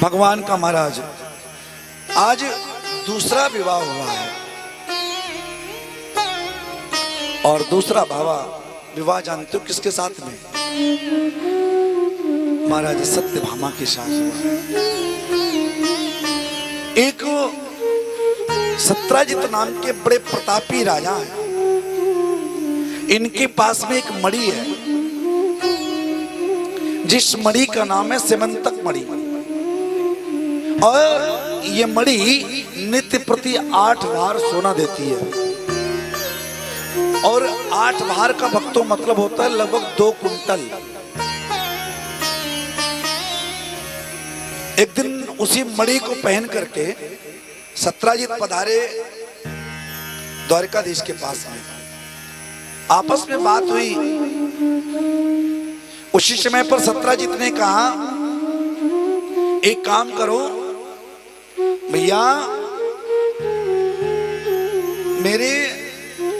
भगवान का महाराज आज दूसरा विवाह हुआ है और दूसरा विवाह जानते हो किसके साथ में? महाराज सत्यभामा के साथ हुआ है। एक सत्राजित नाम के बड़े प्रतापी राजा हैं। इनके पास में एक मणि है जिस मणि का नाम है सिमंतक मणि, और ये मणि नित्य प्रति 8 भार सोना देती है। और 8 भार का भक्तों मतलब होता है लगभग 2 कुंटल। एक दिन उसी मणि को पहन करके सत्राजित पधारे द्वारिकाधीश के पास में। आपस में बात हुई। उसी समय पर सत्राजित ने कहा, एक काम करो भैया, मेरे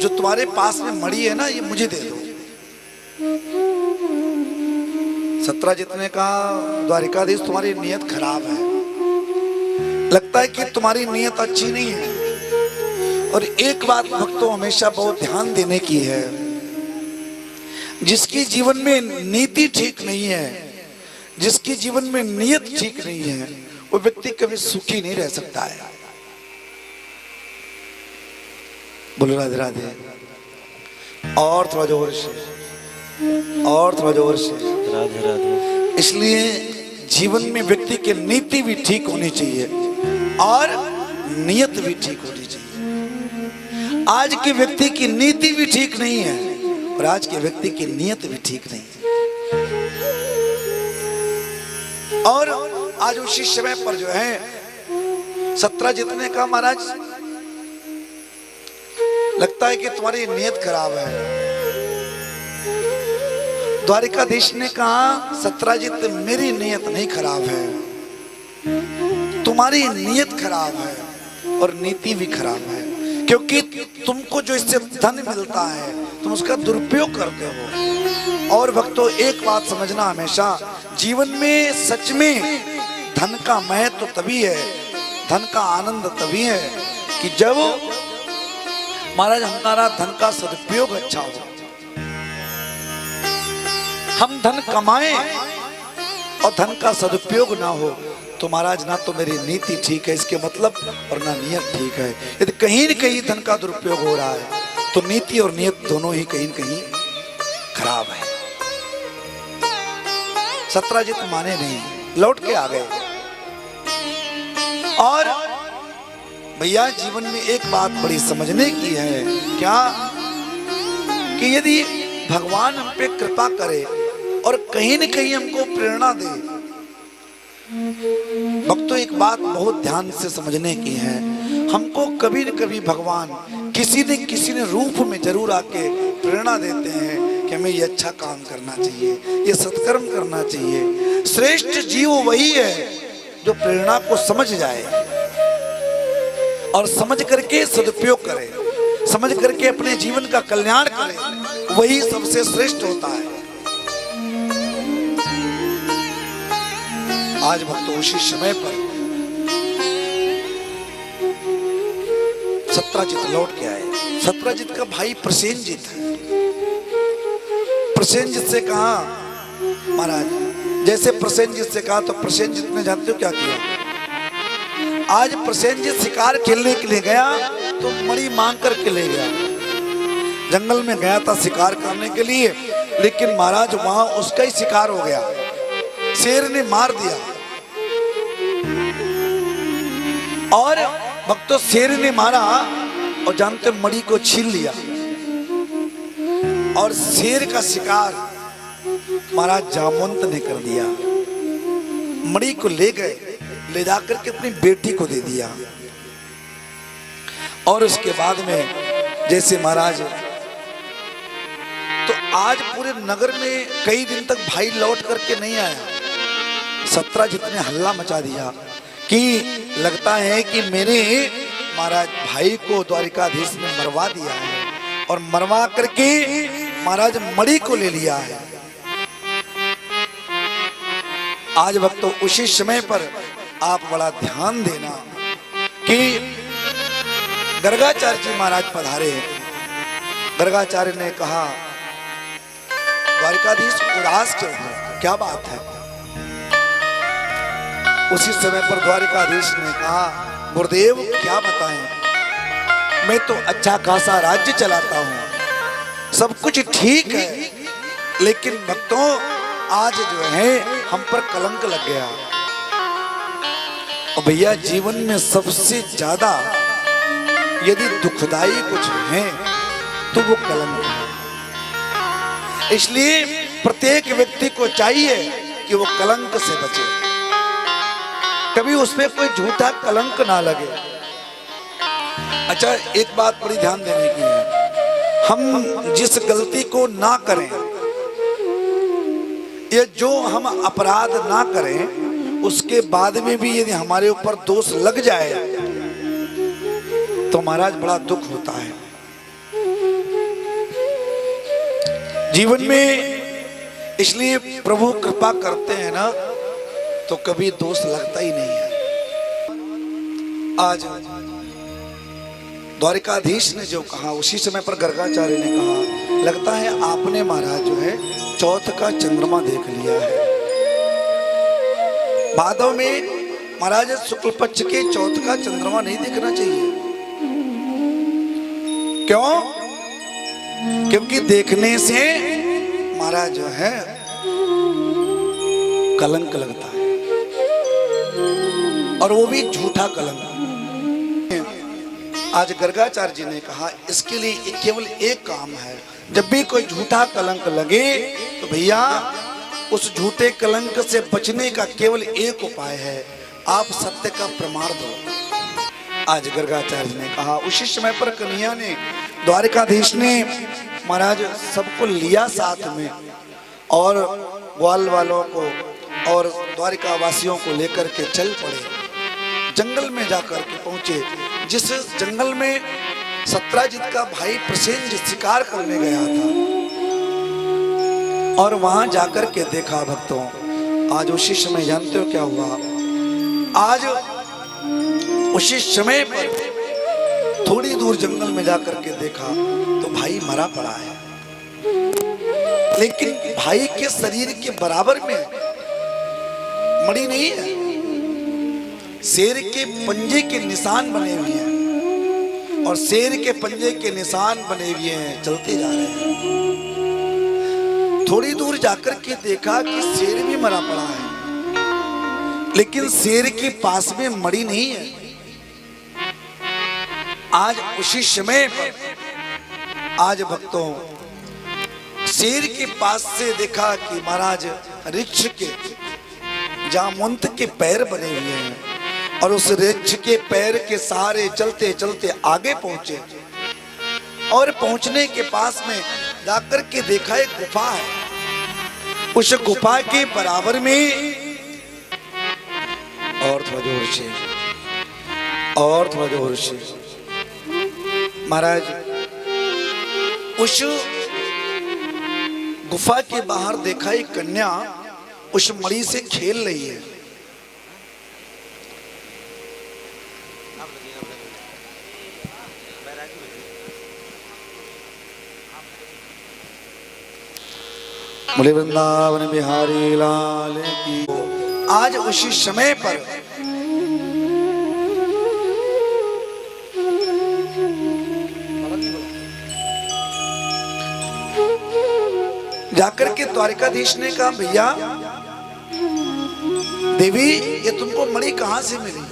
जो तुम्हारे पास में मणि है ना, ये मुझे दे दो। सत्राजित ने कहा, द्वारिकाधीश तुम्हारी नीयत खराब है, लगता है कि तुम्हारी नीयत अच्छी नहीं है। और एक बात भक्तों हमेशा बहुत ध्यान देने की है, जिसकी जीवन में नीति ठीक नहीं है, जिसकी जीवन में नीयत ठीक नहीं है, वो व्यक्ति कभी सुखी नहीं रह सकता है। बोलो राधे राधे। और थोड़ा जोर से, और थोड़ा जोर से। राधे राधे। इसलिए जीवन में व्यक्ति की नीति भी ठीक होनी चाहिए और नियत भी ठीक होनी चाहिए। आज के व्यक्ति की नीति भी ठीक नहीं है और आज के व्यक्ति की नियत भी ठीक नहीं है। और आज उसी समय पर जो है सत्राजित ने कहा, महाराज लगता है कि तुम्हारी नियत खराब है। द्वारिकाधीश ने कहा, सत्राजित मेरी नियत नहीं खराब है, तुम्हारी नियत खराब है और नीति भी खराब है। क्योंकि तुमको जो इससे धन मिलता है तुम उसका दुरुपयोग करते हो। और भक्तों एक बात समझना, हमेशा जीवन में सच में धन का महत्व तो तभी है, धन का आनंद तभी है कि जब महाराज हमारा धन का सदुपयोग अच्छा हो। हम धन कमाएं और धन का सदुपयोग ना हो तो महाराज ना तो मेरी नीति ठीक है इसके मतलब, और ना नियत ठीक है। यदि कहीं न कहीं धन का दुरुपयोग हो रहा है तो नीति और नियत दोनों ही कहीं न कहीं खराब है। सत्राजित माने नहीं, लौट के आ गए। और भैया जीवन में एक बात बड़ी समझने की है, क्या कि यदि भगवान हम पे कृपा करे और कहीं न कहीं हमको प्रेरणा दे, भक्तों एक बात बहुत ध्यान से समझने की है, हमको कभी न कभी भगवान किसी न रूप में जरूर आके प्रेरणा देते हैं कि हमें ये अच्छा काम करना चाहिए, ये सत्कर्म करना चाहिए। श्रेष्ठ जीव वही है जो प्रेरणा को समझ जाए और समझ करके सदुपयोग करे, समझ करके अपने जीवन का कल्याण करे, वही सबसे श्रेष्ठ होता है। आज भक्तों उसी समय पर सत्राजित लौट के आए। सत्राजित का भाई प्रसेनजित है। प्रसेनजित से कहा, महाराज जैसे प्रसेनजित से कहा तो प्रसेनजित ने जानते हो क्या किया? आज प्रसेनजित शिकार खेलने के लिए गया तो मणि मांग करके ले गया। जंगल में गया था शिकार करने के लिए, लेकिन महाराज वहां उसका ही शिकार हो गया, शेर ने मार दिया। और भक्तों शेर ने मारा और जानते मणि को छीन लिया और शेर का शिकार महाराज जामवंत ने कर दिया। मणि को ले गए, ले जाकर के अपनी बेटी को दे दिया। और उसके बाद में जैसे महाराज, तो आज पूरे नगर में कई दिन तक भाई लौट करके नहीं आया। सत्राजित ने हल्ला मचा दिया कि लगता है कि मेरे महाराज भाई को द्वारिकाधीश ने मरवा दिया है और मरवा करके महाराज मणि को ले लिया है। आज भक्तों उसी समय पर आप बड़ा ध्यान देना कि गर्गाचार्य जी महाराज पधारे। गर्गाचार्य ने कहा, द्वारिकाधीश उदास क्यों है, क्या बात है? उसी समय पर द्वारिकाधीश ने कहा, गुरुदेव क्या बताएं, मैं तो अच्छा खासा राज्य चलाता हूं, सब कुछ ठीक है, लेकिन भक्तों आज जो है हम पर कलंक लग गया। और भैया जीवन में सबसे ज्यादा यदि दुखदाई कुछ है तो वो कलंक है। इसलिए प्रत्येक व्यक्ति को चाहिए कि वो कलंक से बचे, कभी उसमें कोई झूठा कलंक ना लगे। अच्छा, एक बात बड़ी ध्यान देने की है, हम जिस गलती को ना करें या जो हम अपराध ना करें, उसके बाद में भी यदि हमारे ऊपर दोष लग जाए तो महाराज बड़ा दुख होता है। जीवन में इसलिए प्रभु कृपा करते हैं ना तो कभी दोष लगता ही नहीं है। आज द्वारिकाधीश ने जो कहा, उसी समय पर गर्गाचार्य ने कहा, लगता है आपने महाराज जो है चौथ का चंद्रमा देख लिया है। भादव में महाराज शुक्ल पक्ष के चौथ का चंद्रमा नहीं देखना चाहिए। क्यों? क्योंकि देखने से महाराज जो है कलंक लगता है, और वो भी झूठा कलंक। आज गर्गाचार्य जी ने कहा, इसके लिए केवल एक काम है, जब भी कोई झूठा कलंक लगे तो भैया उस झूठे कलंक से बचने का केवल एक उपाय है, आप सत्य का प्रमाण दो। आज गर्गाचार्य ने कहा, उसी समय पर कन्हैया ने, द्वारिकाधीश ने महाराज सबको लिया साथ में, और ग्वाल वालों को और द्वारिका वासियों को लेकर के चल पड़े। जंगल में जाकर के पहुंचे, जिस जंगल में सत्राजित का भाई प्रसेनजित शिकार करने गया था, और वहां जाकर के देखा भक्तों, आज उसी समय जानते हो क्या हुआ? आज उसी समय पर थोड़ी दूर जंगल में जाकर के देखा तो भाई मरा पड़ा है, लेकिन भाई के शरीर के बराबर में मड़ी नहीं है, शेर के पंजे के निशान बने हुए हैं, और शेर के पंजे के निशान बने हुए हैं, चलते जा रहे हैं। थोड़ी दूर जाकर के देखा कि शेर भी मरा पड़ा है, लेकिन शेर के पास में मड़ी नहीं है। आज उसी समय पर आज भक्तों शेर के पास से देखा कि महाराज वृक्ष के जामुंत के पैर बने हुए हैं, और उस वृक्ष के पैर के सहारे चलते चलते आगे पहुंचे, और पहुंचने के पास में जाकर के देखा एक गुफा है। उस गुफा के बराबर में, और थोड़ा जोर से, और थोड़ा जोर से, महाराज उस गुफा के बाहर देखा एक कन्या उस मणि से खेल रही है। बोले वृंदावन बिहारी लाल की। आज उसी समय पर जाकर के द्वारिकाधीश ने कहा, भैया देवी ये तुमको मणि कहां से मिली?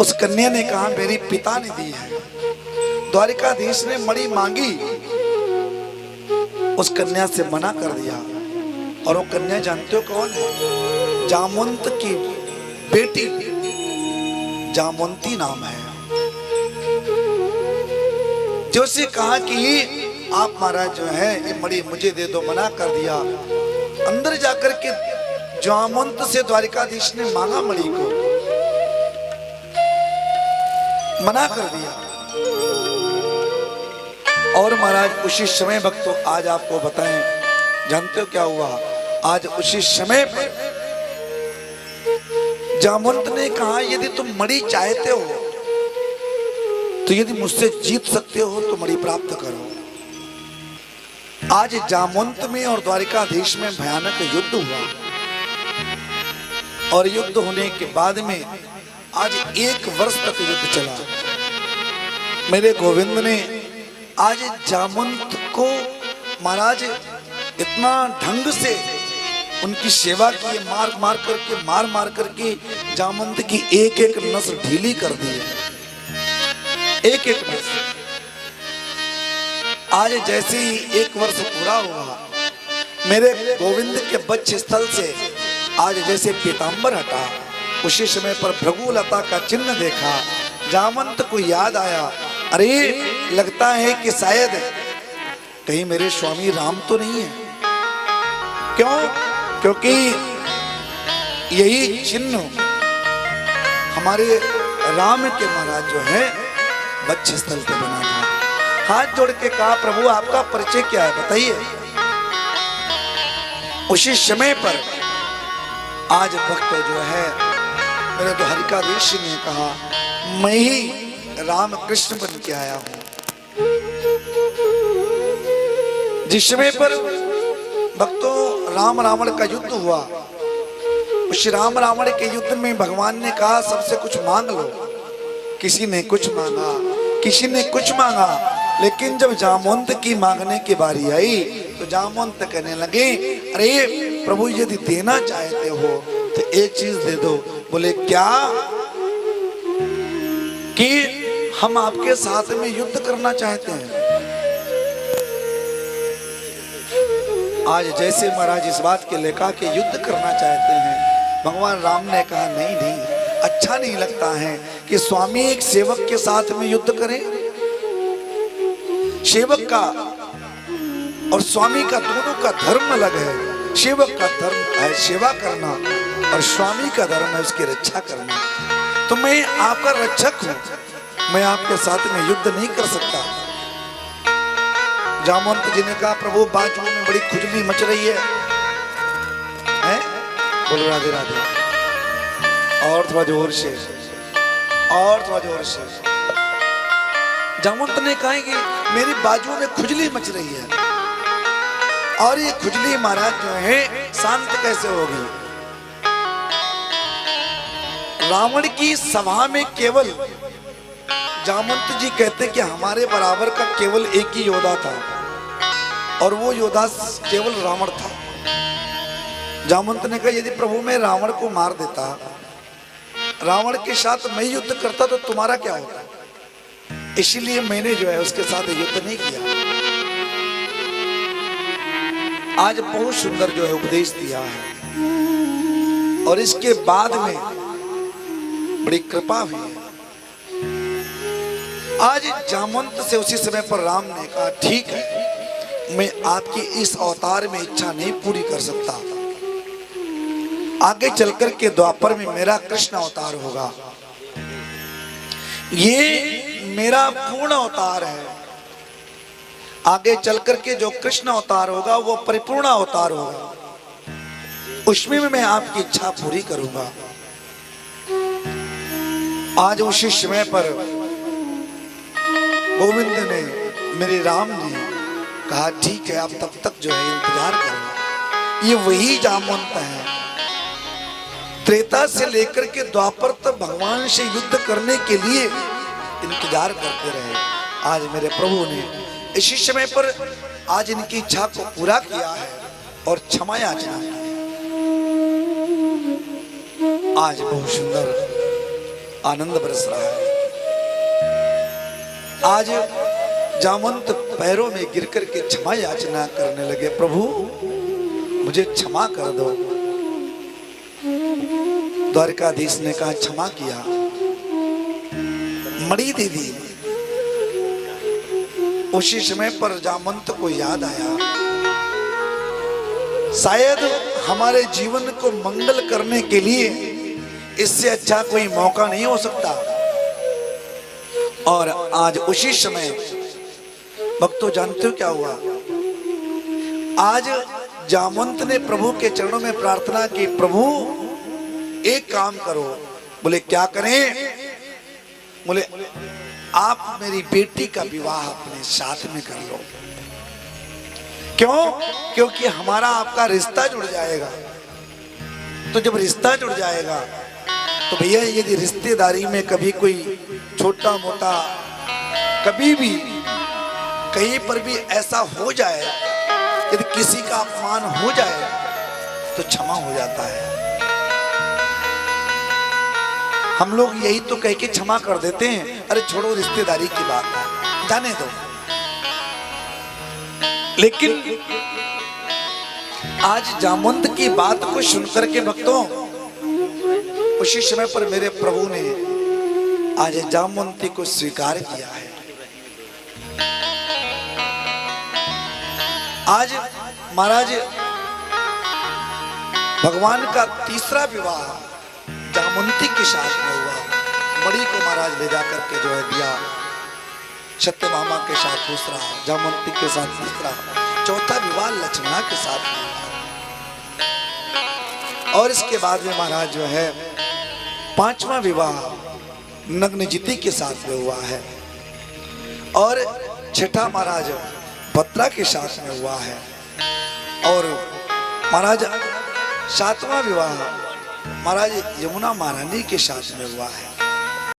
उस कन्या ने कहा, मेरे पिता ने दी है। द्वारिकाधीश ने मणि मांगी, उस कन्या से मना कर दिया, और वो कन्या जानते हो कौन है? जामुंत की बेटी, जामुंती नाम है। जो से कहा कि आप महाराज जो है ये मणि मुझे दे दो, मना कर दिया। अंदर जाकर के जामुंत से द्वारिकाधीश ने मांगा मणि को, मना कर दिया। और महाराज उसी समय भक्तों आज आपको बताएं, जानते हो क्या हुआ? आज उसी समय पर जामवंत ने कहा यदि तुम मणि चाहते हो तो यदि मुझसे जीत सकते हो तो मणि प्राप्त करो। आज जामवंत में और द्वारिकाधीश में भयानक युद्ध हुआ और युद्ध होने के बाद में आज 1 वर्ष तक युद्ध चला। मेरे गोविंद ने आज जामवंत को महाराज इतना ढंग से उनकी सेवा की, मार मार करके जामवंत की एक एक नस ढीली कर दी है, एक एक नस। आज जैसे ही 1 वर्ष पूरा हुआ, मेरे गोविंद के वक्ष स्थल से आज जैसे पीतांबर हटा, उसी समय पर भृगुलता का चिन्ह देखा। जामवंत को याद आया, अरे लगता है कि शायद कहीं मेरे स्वामी राम तो नहीं है। क्यों? क्योंकि यही चिन्ह हमारे राम के महाराज जो है वक्ष स्थल पे बना था। हाथ जोड़ के कहा, प्रभु आपका परिचय क्या है बताइए। उसी समय पर आज भक्त जो है मेरे द्वारिकाधीश ने कहा, मैं ही राम कृष्ण बन के आया हूं। जिस समय पर भक्तों राम रावण का युद्ध हुआ, उस राम रावण के युद्ध में भगवान ने कहा सबसे कुछ मांग लो। किसी ने कुछ मांगा, किसी ने कुछ मांगा, लेकिन जब जामवंत की मांगने की बारी आई तो जामवंत कहने लगे, अरे प्रभु यदि देना चाहते हो तो एक चीज दे दो। बोले क्या? कि हम आपके साथ में युद्ध करना चाहते हैं। आज जैसे महाराज इस बात के लेखा के युद्ध करना चाहते हैं, भगवान राम ने कहा नहीं नहीं, अच्छा नहीं लगता है कि स्वामी एक सेवक के साथ में युद्ध करे। सेवक का और स्वामी का दोनों का धर्म अलग है। सेवक का धर्म है सेवा करना और स्वामी का धर्म है उसकी रक्षा करना। तो मैं आपका रक्षक हूं, मैं आपके साथ में युद्ध नहीं कर सकता। जामवंत जी ने कहा, प्रभु बाजू में बड़ी खुजली मच रही है, बोलो राधे राधे। और थोड़ा जोर से, और थोड़ा जोर से। जामवंत ने कहा कि मेरी बाजू में खुजली मच रही है, और ये खुजली महाराज जो है शांत कैसे होगी। रावण की सभा में केवल जामवंत जी कहते कि हमारे बराबर का केवल एक ही योद्धा था, और वो योद्धा केवल रावण था। जामवंत ने कहा, यदि प्रभु मैं रावण को मार देता, रावण के साथ मैं युद्ध करता तो तुम्हारा क्या होता। इसीलिए मैंने जो है उसके साथ युद्ध नहीं किया। आज बहुत सुंदर जो है उपदेश दिया है, और इसके बाद में बड़ी कृपा हुई है। आज जामवंत से उसी समय पर राम ने कहा, ठीक है मैं आपकी इस अवतार में इच्छा नहीं पूरी कर सकता, आगे चलकर के द्वापर में मेरा कृष्ण अवतार होगा, ये मेरा पूर्ण अवतार है। आगे चलकर के जो कृष्ण अवतार होगा वो परिपूर्ण अवतार होगा, उसमें मैं आपकी इच्छा पूरी करूंगा। आज उसी समय पर गोविंद ने, मेरे राम ने कहा, ठीक है आप तब तक जो है इंतजार करो। ये वही जामवंत है, त्रेता से लेकर के द्वापर तक भगवान से युद्ध करने के लिए इंतजार करते रहे। आज मेरे प्रभु ने इसी समय पर आज इनकी इच्छा को पूरा किया है और क्षमा याचना की। आज बहुत सुंदर आनंद बरस रहा है। आज जामवंत पैरों में गिर करके क्षमा याचना करने लगे, प्रभु मुझे क्षमा कर दो। द्वारकाधीश ने कहा, क्षमा किया, मणि दे दी। उसी समय पर जामवंत को याद आया, शायद हमारे जीवन को मंगल करने के लिए इससे अच्छा कोई मौका नहीं हो सकता। और आज उसी समय भक्तों जानते हो क्या हुआ? आज जामवंत ने प्रभु के चरणों में प्रार्थना की, प्रभु एक काम करो। बोले क्या करें? बोले आप मेरी बेटी का विवाह अपने साथ में कर लो। क्यों? क्योंकि हमारा आपका रिश्ता जुड़ जाएगा। तो जब रिश्ता जुड़ जाएगा तो भैया यदि रिश्तेदारी में कभी कोई छोटा मोटा कभी भी कहीं पर भी ऐसा हो जाए, यदि किसी का अपमान हो जाए तो क्षमा हो जाता है। हम लोग यही तो कह के क्षमा कर देते हैं, अरे छोड़ो रिश्तेदारी की बात है, जाने दो। लेकिन आज जामवंत की बात को सुनकर के भक्तों, उसी समय पर मेरे प्रभु ने आज जामवंती को स्वीकार किया है। आज महाराज भगवान का तीसरा विवाह जामवंती के साथ में हुआ। बड़ी को महाराज ले जाकर के जो है दिया, सत्यभामा के साथ दूसरा, जामवंती के साथ तीसरा, चौथा विवाह लक्ष्मणा के साथ में हुआ। और इसके बाद में महाराज जो है पांचवा विवाह नग्नजिति के साथ में हुआ है। और छठा महाराज भद्रा के साथ में हुआ है। और महाराज सातवां विवाह महाराज यमुना महारानी के साथ में हुआ है।